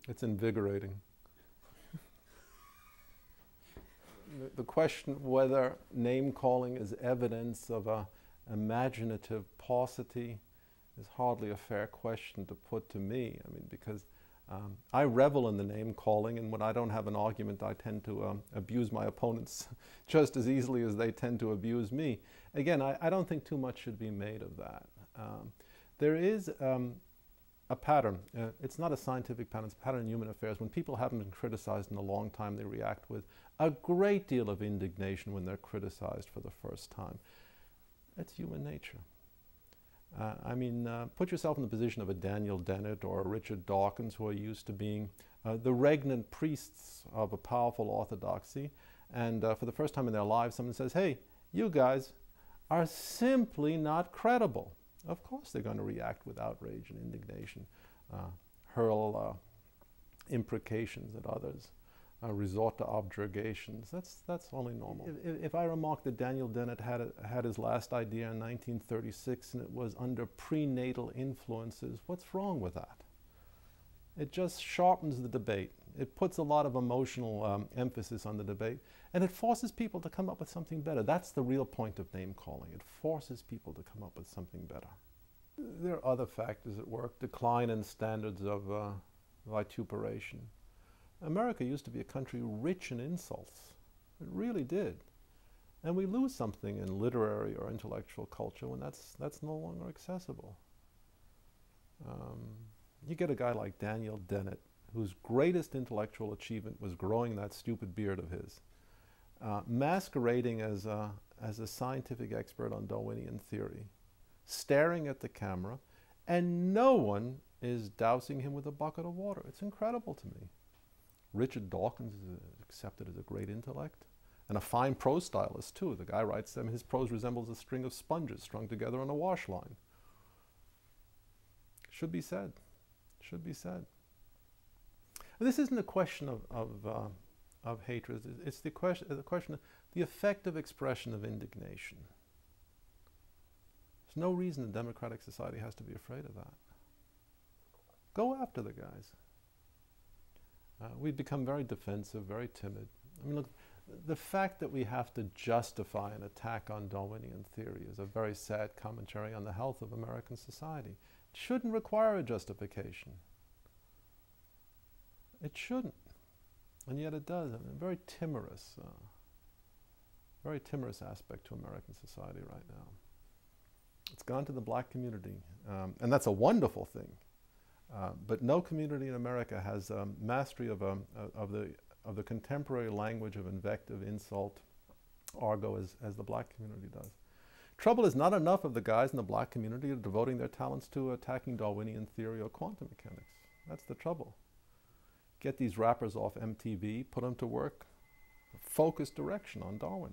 It's invigorating. The question whether name-calling is evidence of a imaginative paucity is hardly a fair question to put to me. I mean, because I revel in the name-calling, and when I don't have an argument, I tend to abuse my opponents just as easily as they tend to abuse me. Again, I don't think too much should be made of that. There is a pattern. It's not a scientific pattern, it's a pattern in human affairs. When people haven't been criticized in a long time, they react with a great deal of indignation when they're criticized for the first time. That's human nature. Put yourself in the position of a Daniel Dennett or a Richard Dawkins, who are used to being the regnant priests of a powerful orthodoxy, and for the first time in their lives, someone says, hey, you guys are simply not credible. Of course they're going to react with outrage and indignation, hurl imprecations at others, resort to objurgations. That's only normal. If I remark that Daniel Dennett had his last idea in 1936 and it was under prenatal influences, what's wrong with that? It just sharpens the debate. It puts a lot of emotional emphasis on the debate, and it forces people to come up with something better. That's the real point of name-calling. It forces people to come up with something better. There are other factors at work. Decline in standards of vituperation. America used to be a country rich in insults. It really did. And we lose something in literary or intellectual culture when that's no longer accessible. You get a guy like Daniel Dennett, whose greatest intellectual achievement was growing that stupid beard of his, masquerading as a scientific expert on Darwinian theory, staring at the camera, and no one is dousing him with a bucket of water. It's incredible to me. Richard Dawkins is accepted as a great intellect, and a fine prose stylist too. The guy writes them, his prose resembles a string of sponges strung together on a wash line. Should be said. Should be said. And this isn't a question of hatred. It's the question of the effective expression of indignation. There's no reason a democratic society has to be afraid of that. Go after the guys. We've become very defensive, very timid. I mean, look, the fact that we have to justify an attack on Darwinian theory is a very sad commentary on the health of American society. It shouldn't require a justification. It shouldn't. And yet it does. I mean, a very timorous aspect to American society right now. It's gone to the black community, and that's a wonderful thing. But no community in America has mastery of the contemporary language of invective, insult, argot as the black community does. Trouble is, not enough of the guys in the black community are devoting their talents to attacking Darwinian theory or quantum mechanics. That's the trouble. Get these rappers off MTV, put them to work, focused direction on Darwin.